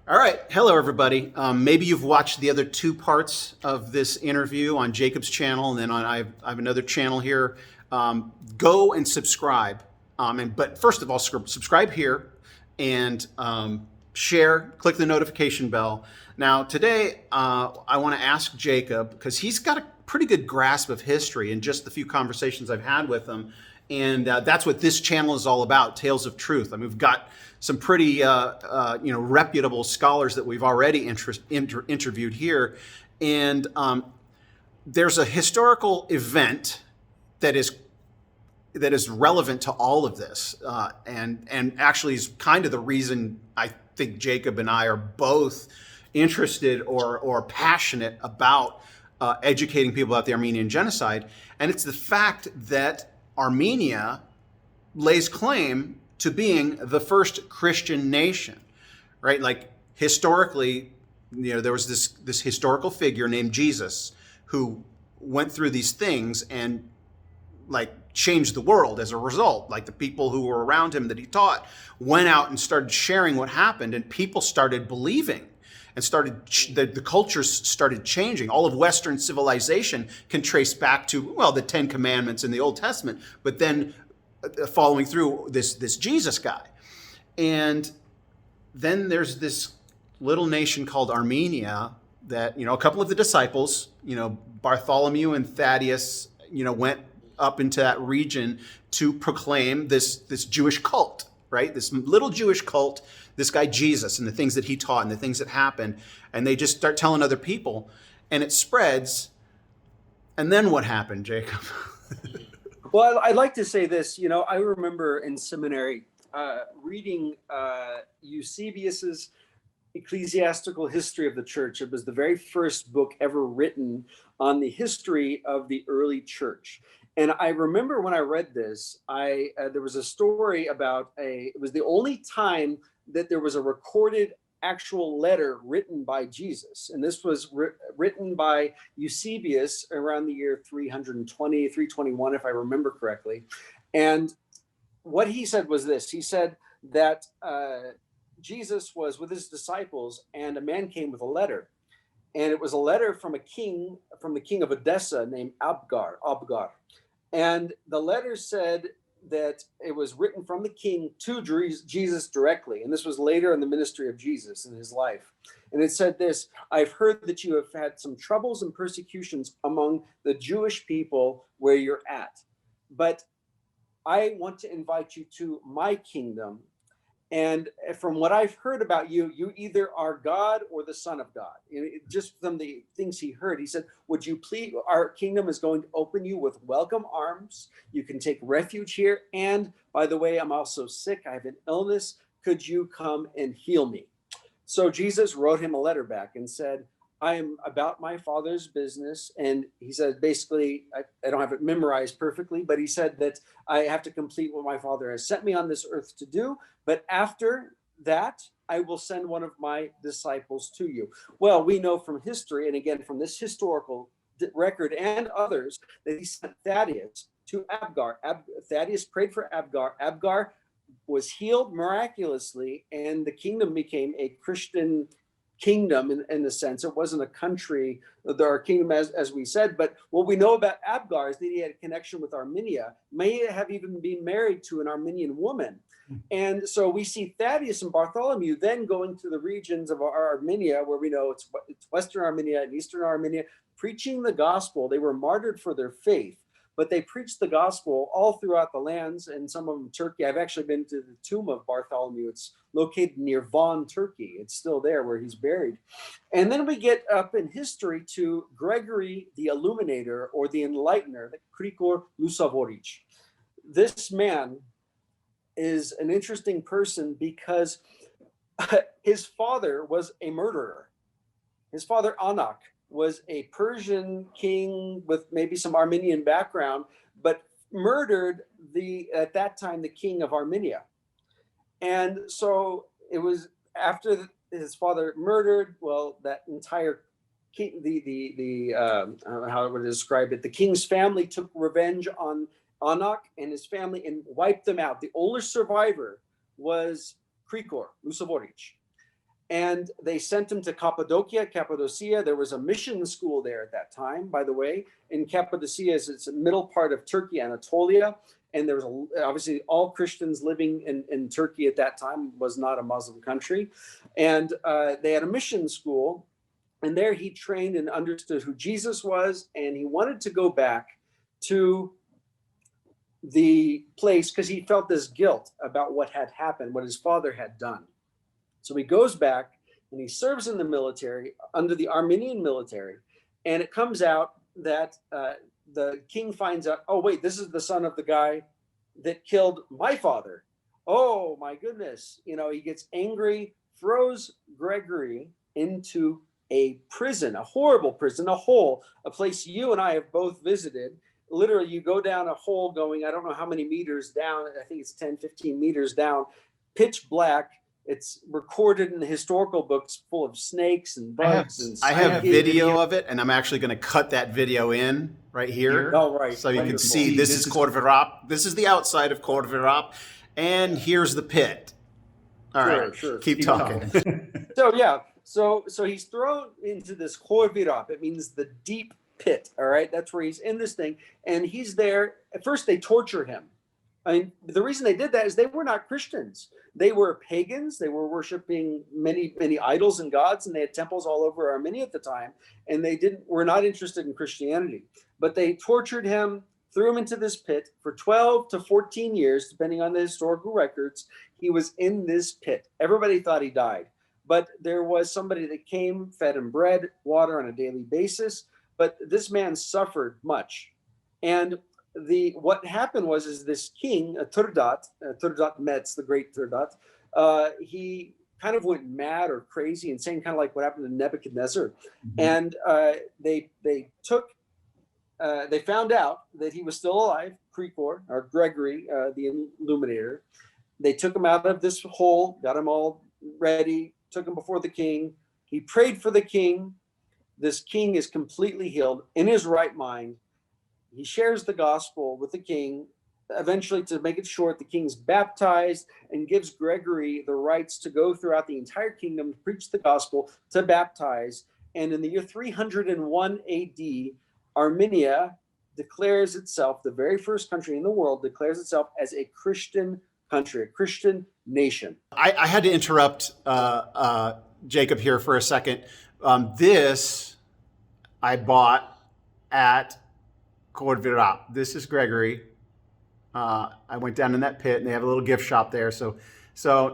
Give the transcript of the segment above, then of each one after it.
All right. Hello, everybody. Maybe you've watched the other two parts of this interview on Jacob's channel, and then I have another channel here. Go and subscribe. But first of all, subscribe here and share. Click the notification bell. Now, today I want to ask Jacob, because he's got a pretty good grasp of history in just the few conversations I've had with him. And that's what this channel is all about, Tales of Truth. I mean, we've got some pretty reputable scholars that we've already interviewed here. And there's a historical event that is relevant to all of this, and actually is kind of the reason I think Jacob and I are both interested or passionate about educating people about the Armenian genocide. And it's the fact that Armenia lays claim to being the first Christian nation, right? Like historically, there was this historical figure named Jesus who went through these things and like changed the world as a result. Like the people who were around him that he taught went out and started sharing what happened, and people started believing. And the cultures started changing. All of Western civilization can trace back to, well, the Ten Commandments in the Old Testament, but then following through this Jesus guy. And then there's this little nation called Armenia that, a couple of the disciples, Bartholomew and Thaddeus, went up into that region to proclaim this Jewish cult, right? This little Jewish cult, this guy Jesus and the things that he taught and the things that happened. And they just start telling other people, and it spreads. And then what happened, Jacob? Well, I'd like to say this. I remember in seminary reading Eusebius's Ecclesiastical History of the Church. It was the very first book ever written on the history of the early church. And I remember when I read this, there was a story about it was the only time that there was a recorded actual letter written by Jesus. And this was written by Eusebius around the year 320, 321, if I remember correctly. And what he said was this. He said that Jesus was with his disciples, and a man came with a letter. And it was a letter from the king of Edessa named Abgar. And the letter said that it was written from the king to Jesus directly. And this was later in the ministry of Jesus in his life. And it said this: I've heard that you have had some troubles and persecutions among the Jewish people where you're at. But I want to invite you to my kingdom. And from what I've heard about you, you either are God or the Son of God. Just from the things he heard, he said, would you please, our kingdom is going to open you with welcome arms. You can take refuge here. And by the way, I'm also sick. I have an illness. Could you come and heal me? So Jesus wrote him a letter back and said, I am about my Father's business. And he said, basically, I don't have it memorized perfectly, but he said that I have to complete what my Father has sent me on this earth to do. But after that, I will send one of my disciples to you. Well, we know from history, and again, from this historical record and others, that he sent Thaddeus to Abgar. Thaddeus prayed for Abgar. Abgar was healed miraculously, and the kingdom became a Christian kingdom in the sense. It wasn't a country, our kingdom as we said, but what we know about Abgar is that he had a connection with Armenia, may have even been married to an Armenian woman. And so we see Thaddeus and Bartholomew then going to the regions of Armenia, where we know it's Western Armenia and Eastern Armenia, preaching the gospel. They were martyred for their faith, but they preached the gospel all throughout the lands, and some of them Turkey. I've actually been to the tomb of Bartholomew. It's located near Van, Turkey. It's still there where he's buried. And then we get up in history to Gregory the Illuminator, or the Enlightener, the Krikor Lusavoric. This man is an interesting person because his father was a murderer. His father, Anak, was a Persian king with maybe some Armenian background, but murdered at that time the king of Armenia. And so it was after his father murdered, well, that entire king, how I would describe it, the king's family took revenge on Anak and his family and wiped them out. The only survivor was Krikor Lusavoric. And they sent him to Cappadocia. There was a mission school there at that time, by the way. In Cappadocia, it's the middle part of Turkey, Anatolia. And there was obviously all Christians living in Turkey at that time, was not a Muslim country. And they had a mission school. And there he trained and understood who Jesus was. And he wanted to go back to the place because he felt this guilt about what had happened, what his father had done. So he goes back and he serves in the military under the Armenian military. And it comes out that the king finds out, oh, wait, this is the son of the guy that killed my father. Oh, my goodness. You know, he gets angry, throws Gregory into a prison, a horrible prison, a hole, a place you and I have both visited. Literally, you go down a hole going, I don't know how many meters down. I think it's 10, 15 meters down, pitch black. It's recorded in the historical books full of snakes and bugs. I have video of it, and I'm actually going to cut that video in right here. Oh, right. So you can see this is Corvirap. This is the outside of Corvirap, and here's the pit. All right, sure. Keep talking. So, yeah. So he's thrown into this Corvirap. It means the deep pit. All right. That's where he's in this thing. And he's there. At first, they torture him. I mean, the reason they did that is they were not Christians. They were pagans. They were worshiping many, many idols and gods, and they had temples all over Armenia at the time. And they were not interested in Christianity. But they tortured him, threw him into this pit for 12 to 14 years, depending on the historical records. He was in this pit. Everybody thought he died. But there was somebody that came, fed him bread, water on a daily basis. But this man suffered much. And what happened was this king, Turdat Metz, the great Turdat, he kind of went mad or crazy, insane, kind of like what happened to Nebuchadnezzar. Mm-hmm. And they found out that he was still alive, Gregory the Illuminator. They took him out of this hole, got him all ready, took him before the king. He prayed for the king. This king is completely healed in his right mind. He shares the gospel with the king. Eventually, to make it short, the king's baptized and gives Gregory the rights to go throughout the entire kingdom, to preach the gospel, to baptize. And in the year 301 AD, Armenia declares itself, the very first country in the world, declares itself as a Christian country, a Christian nation. I had to interrupt Jacob here for a second. This I bought at Corvirap. This is Gregory. I went down in that pit, and they have a little gift shop there. So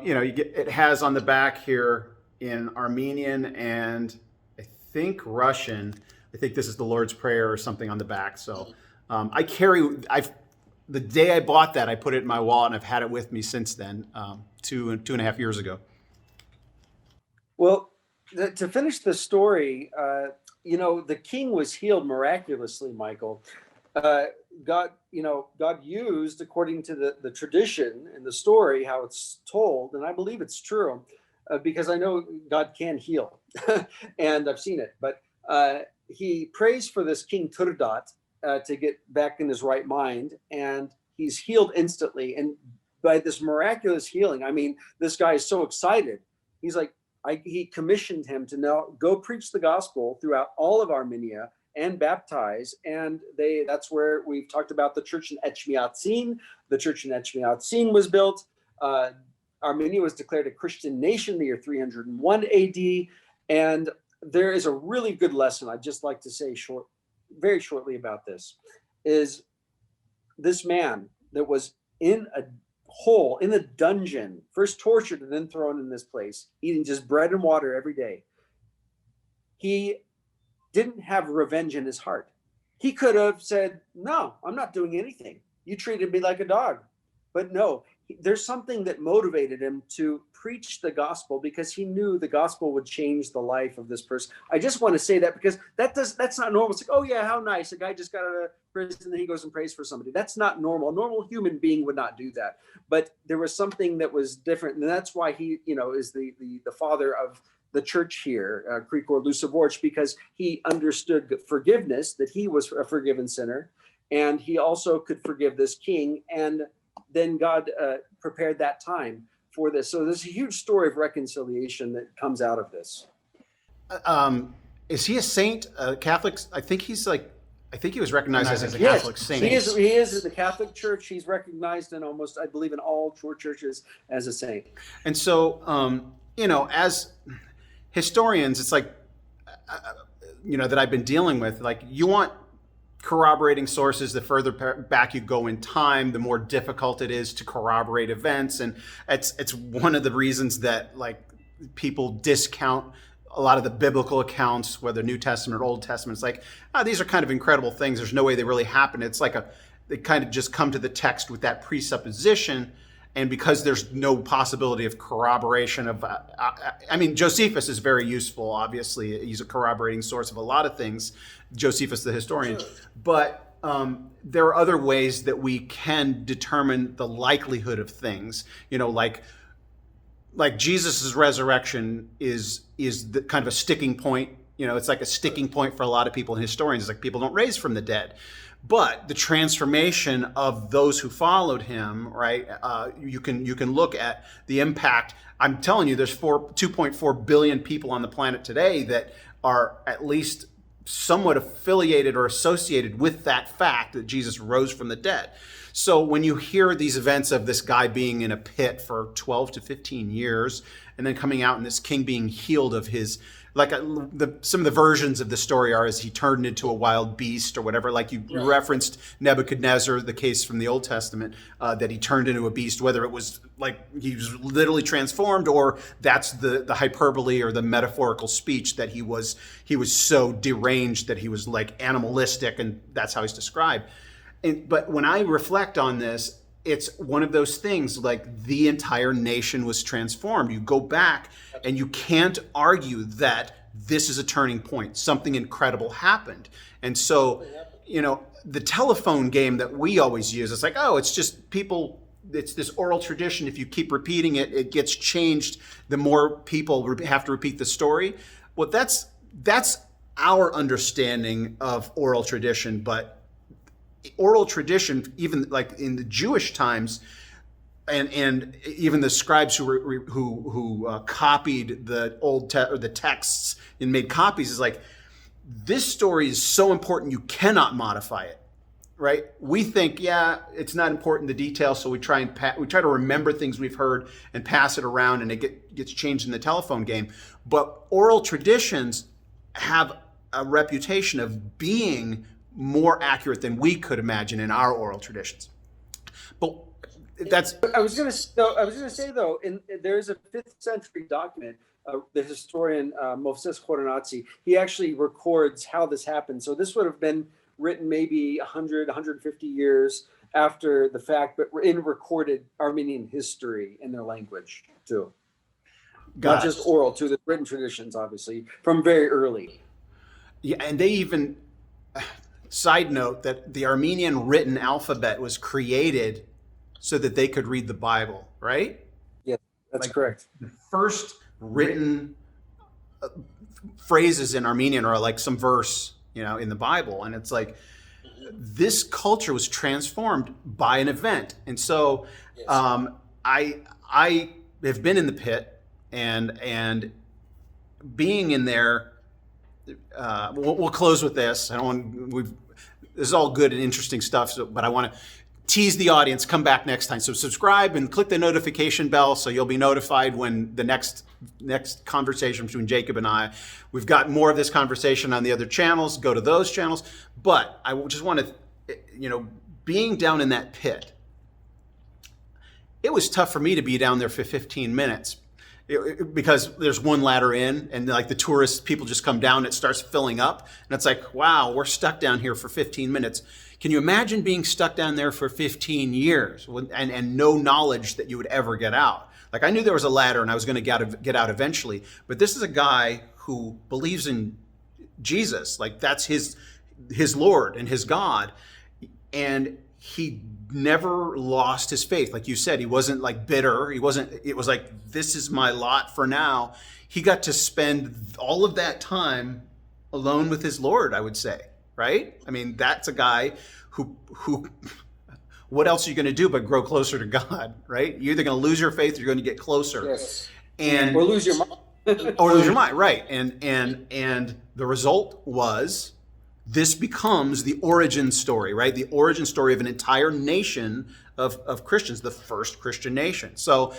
you know, it has on the back here in Armenian and I think Russian. I think this is the Lord's Prayer or something on the back. So the day I bought that, I put it in my wallet, and I've had it with me since then, 2.5 years ago. Well, to finish the story, you know, the king was healed miraculously, Michael. God used, according to the tradition and the story, how it's told, and I believe it's true, because I know God can heal, and I've seen it. But he prays for this King Turdat to get back in his right mind, and he's healed instantly. And by this miraculous healing, I mean, this guy is so excited. He's like, he commissioned him to now go preach the gospel throughout all of Armenia and baptize. And that's where we've talked about the church in Echmiadzin. The church in Echmiadzin was built. Armenia was declared a Christian nation in the year 301 AD. And there is a really good lesson I'd just like to say very shortly about this, is this man that was in a hole, in a dungeon, first tortured and then thrown in this place, eating just bread and water every day. He didn't have revenge in his heart. He could have said, no, I'm not doing anything. You treated me like a dog. But no, there's something that motivated him to preach the gospel, because he knew the gospel would change the life of this person. I just want to say that, because that's not normal. It's like, oh yeah, how nice. A guy just got out of prison and he goes and prays for somebody. That's not normal. A normal human being would not do that. But there was something that was different. And that's why he, is the father of the church here, Krikor Lusavorch, because he understood forgiveness, that he was a forgiven sinner. And he also could forgive this king. And then God prepared that time for this. So there's a huge story of reconciliation that comes out of this. Is he a saint? Catholic? I think he was recognized as a Yes, Catholic saint. he is in the Catholic Church. He's recognized in almost, I believe, in all true churches as a saint. And so, as historians, it's like, that I've been dealing with, like, you want corroborating sources. The further back you go in time, the more difficult it is to corroborate events. And it's one of the reasons that, like, people discount a lot of the biblical accounts, whether New Testament or Old Testament. It's like, these are kind of incredible things. There's no way they really happened. It's like they kind of just come to the text with that presupposition. And because there's no possibility of corroboration of, Josephus is very useful. Obviously, he's a corroborating source of a lot of things, Josephus the historian. Sure. But there are other ways that we can determine the likelihood of things. Like Jesus' resurrection is the kind of a sticking point. It's like a sticking point for a lot of people and historians. It's like people don't raise from the dead. But the transformation of those who followed him, right? You can look at the impact. I'm telling you, there's 2.4 billion people on the planet today that are at least somewhat affiliated or associated with that fact that Jesus rose from the dead. So when you hear these events of this guy being in a pit for 12 to 15 years and then coming out and this king being healed of his, some of the versions of the story are as he turned into a wild beast or whatever. Like you referenced Nebuchadnezzar, the case from the Old Testament, that he turned into a beast, whether it was like he was literally transformed or that's the hyperbole or the metaphorical speech that he was so deranged that he was like animalistic, and that's how he's described. But when I reflect on this, it's one of those things like the entire nation was transformed. You go back and you can't argue that this is a turning point. Something incredible happened. And so, the telephone game that we always use, it's like, it's just people, it's this oral tradition. If you keep repeating it, it gets changed. The more people have to repeat the story. Well, that's our understanding of oral tradition, but oral tradition, even like in the Jewish times, and even the scribes who copied the the texts and made copies, is like, this story is so important you cannot modify it, right? We think, it's not important, the details, so we try to remember things we've heard and pass it around, and it gets changed in the telephone game. But oral traditions have a reputation of being more accurate than we could imagine in our oral traditions. But that's. I was going to say though, there's a 5th century document. The historian Moses Khorenatsi, he actually records how this happened. So this would have been written maybe 100, 150 years after the fact, but in recorded Armenian history in their language too. Not just oral, to the written traditions, obviously, from very early. Yeah, and they even. Side note that the Armenian written alphabet was created so that they could read the Bible, right? Yeah, that's correct. The first written phrases in Armenian are like some verse, in the Bible. And it's like, this culture was transformed by an event. And so I have been in the pit and being in there. We'll close with this. This is all good and interesting stuff, but I want to tease the audience. Come back next time. So subscribe and click the notification bell so you'll be notified when the next conversation between Jacob and I. We've got more of this conversation on the other channels. Go to those channels. But I just want to, being down in that pit, it was tough for me to be down there for 15 minutes. Because there's one ladder in, and like the tourist people just come down, it starts filling up, and it's like, wow, we're stuck down here for 15 minutes. Can you imagine being stuck down there for 15 years and no knowledge that you would ever get out? Like, I knew there was a ladder and I was going to get out eventually, but this is a guy who believes in Jesus, like that's his Lord and his God, and he never lost his faith. Like you said, he wasn't like bitter. It was like, this is my lot for now. He got to spend all of that time alone with his Lord, I would say, right? I mean, that's a guy who what else are you going to do but grow closer to God, right? You're either going to lose your faith or you're going to get closer. Yes. And Or lose your mind. or lose your mind, right? And the result was this becomes the origin story, right? The origin story of an entire nation of Christians, the first Christian nation. So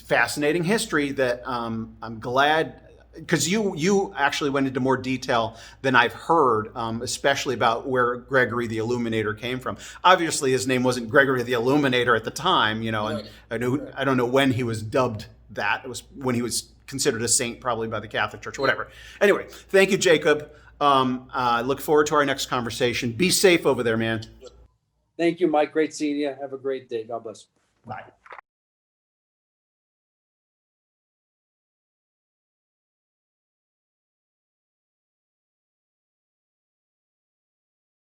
fascinating history that I'm glad, because you actually went into more detail than I've heard, especially about where Gregory the Illuminator came from. Obviously, his name wasn't Gregory the Illuminator at the time, you know, and I don't know when he was dubbed that. It was when he was considered a saint, probably by the Catholic Church, whatever. Anyway, thank you, Jacob. I look forward to our next conversation. Be safe over there, man. Thank you, Mike. Great seeing you. Have a great day. God bless. Bye.